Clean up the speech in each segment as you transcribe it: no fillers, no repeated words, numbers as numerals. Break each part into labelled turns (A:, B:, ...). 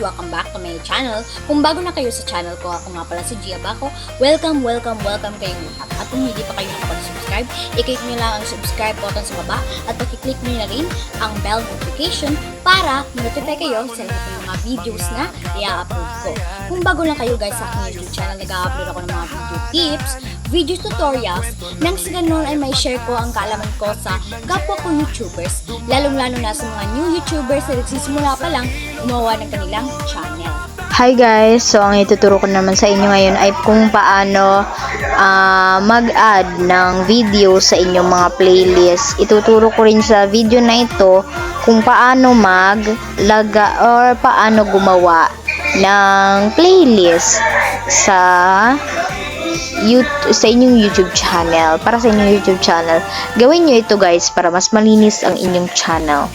A: welcome back to my channel. Kung bago na kayo sa channel ko, ako nga pala si Gia Baco. Welcome kayong lahat. At kung hindi pa kayo nakapag-subscribe, i-click nyo lang ang subscribe button sa baba at i-click nyo na rin ang bell notification para notify kayo sa lahat ng mga videos na i-upload ko. Kung bago lang kayo guys sa aking YouTube channel, nag-upload ako ng mga video tips, video tutorials, nang sa ganun ay may share ko ang kaalaman ko sa kapwa ko YouTubers, lalong-lalo na sa mga new YouTubers na nagsisimula pa lang gumawa ng kanilang channel.
B: Hi guys! So ang ituturo ko naman sa inyo ngayon ay kung paano mag-add ng video sa inyong mga playlist. Ituturo ko rin sa video na ito kung paano maglaga or paano gumawa ng playlist sa inyong YouTube channel. Para sa inyong YouTube channel, gawin nyo ito guys para mas malinis ang inyong channel.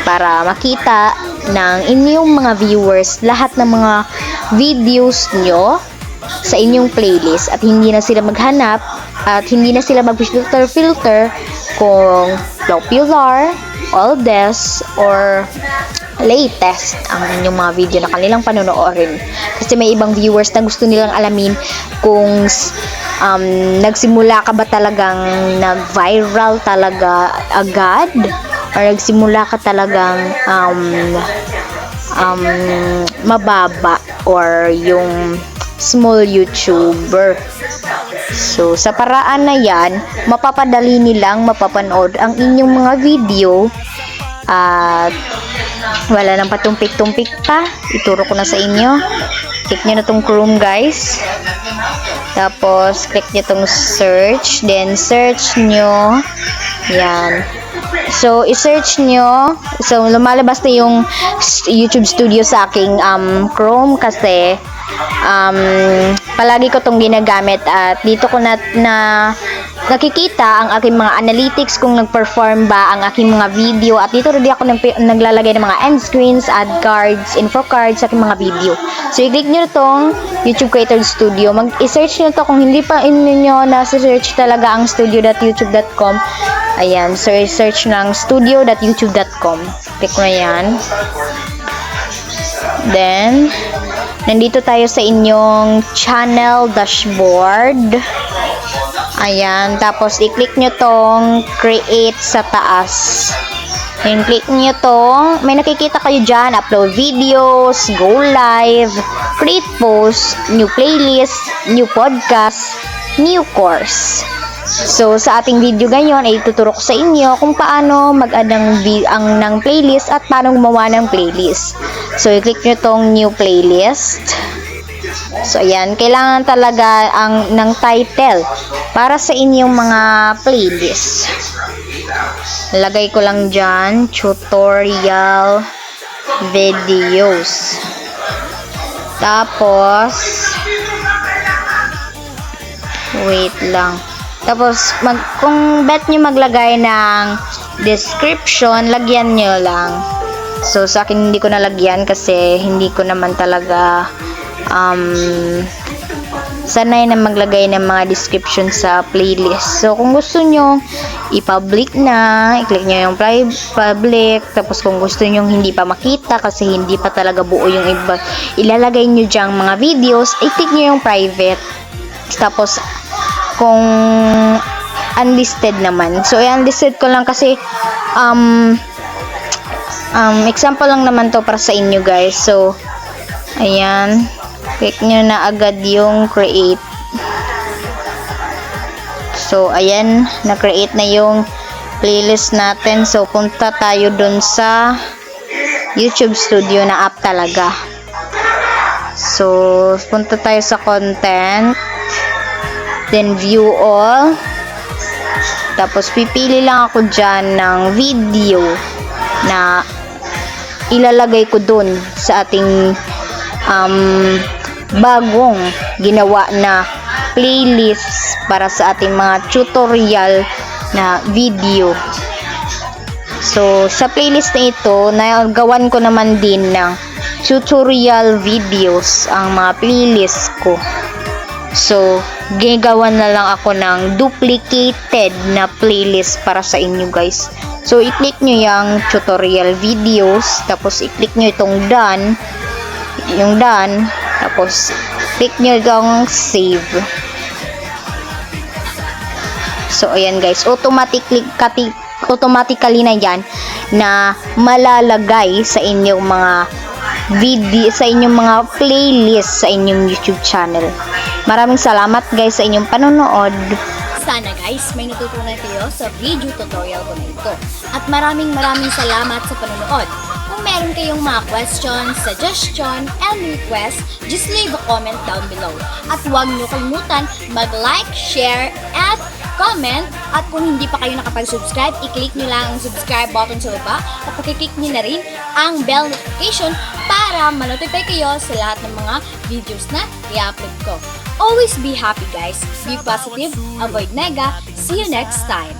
B: Para makita ng inyong mga viewers lahat ng mga videos nyo sa inyong playlist at hindi na sila maghanap at hindi na sila mag-filter kung popular, oldest, or latest ang inyong mga video na kanilang panonoorin. Kasi may ibang viewers na gusto nilang alamin kung nagsimula ka ba talagang nag-viral talaga agad or nagsimula ka talagang mababa or yung small YouTuber. So, sa paraan na yan, mapapadali nilang mapapanood ang inyong mga video at wala nang patumpik-tumpik pa. Ituro ko na sa inyo. Click nyo na tong Chrome guys. Tapos, click nyo tong search. Then, search nyo. Yan. So, i-search nyo. So, lumalabas na yung YouTube Studio sa aking Chrome kasi palagi ko tong ginagamit at dito ko na nakikita ang aking mga analytics kung nag-perform ba ang aking mga video at dito rin ako naglalagay ng mga end screens, ad cards, info cards sa aking mga video. So, i-click nyo tong YouTube Creator Studio. I-search nyo to kung hindi pa inyo na-search talaga ang studio.youtube.com. Ayan, so i-search ng studio.youtube.com. Click mo na yan. Then, nandito tayo sa inyong channel dashboard. Ayan, tapos i-click nyo tong create sa taas. Then, click nyo tong, may nakikita kayo dyan, upload videos, go live, create post, new playlist, new podcast, new course. So, sa ating video ngayon ay tuturo ko sa inyo kung paano mag-add ng playlist at paano gumawa ng playlist. So, i-click nyo tong new playlist. So, ayan. Kailangan talaga ng title para sa inyong mga playlist. Lagay ko lang dyan, tutorial videos. Tapos, wait lang. Tapos, kung bet nyo maglagay ng description, lagyan nyo lang. So, sa akin hindi ko nalagyan kasi hindi ko naman talaga sanay na maglagay ng mga description sa playlist. So, kung gusto nyo i-public na, i-click nyo yung public. Tapos, kung gusto nyo hindi pa makita kasi hindi pa talaga buo yung iba, ilalagay nyo dyang mga videos, i-click nyo yung private. Tapos, kung unlisted naman. So, unlisted ko lang kasi example lang naman to para sa inyo guys. So, ayan. Click nyo na agad yung create. So, ayan. Na-create na yung playlist natin. So, punta tayo dun sa YouTube Studio na app talaga. So, punta tayo sa content. Then, view all. Tapos, pipili lang ako dyan ng video na ilalagay ko dun sa ating bagong ginawa na playlist para sa ating mga tutorial na video. So, sa playlist na ito, nagawan ko naman din ng tutorial videos ang mga playlist ko. So, gagawan na lang ako ng duplicated na playlist para sa inyo guys. So, i-click nyo yung tutorial videos, tapos i-click nyo itong done, yung done, tapos click nyo itong save. So, ayan guys, automatically na yan na malalagay sa inyong mga video, sa inyong mga playlist sa inyong YouTube channel. Maraming salamat guys sa inyong panonood.
A: Sana guys, may natutunan kayo sa video tutorial ko na ito. At maraming salamat sa panonood. Kung meron kayong mga questions, suggestion, and request, just leave a comment down below. At huwag niyo kalimutan mag-like, share, and comment. At kung hindi pa kayo nakapag-subscribe, i-click nyo lang ang subscribe button sa baba at pakiclick nyo na rin ang bell notification para ma-notify kayo sa lahat ng mga videos na i-upload ko. Always be happy guys. Be positive, avoid nega. See you next time.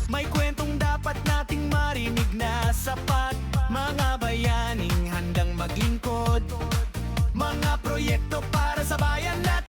C: May kwentong dapat nating marinig na sapat, mga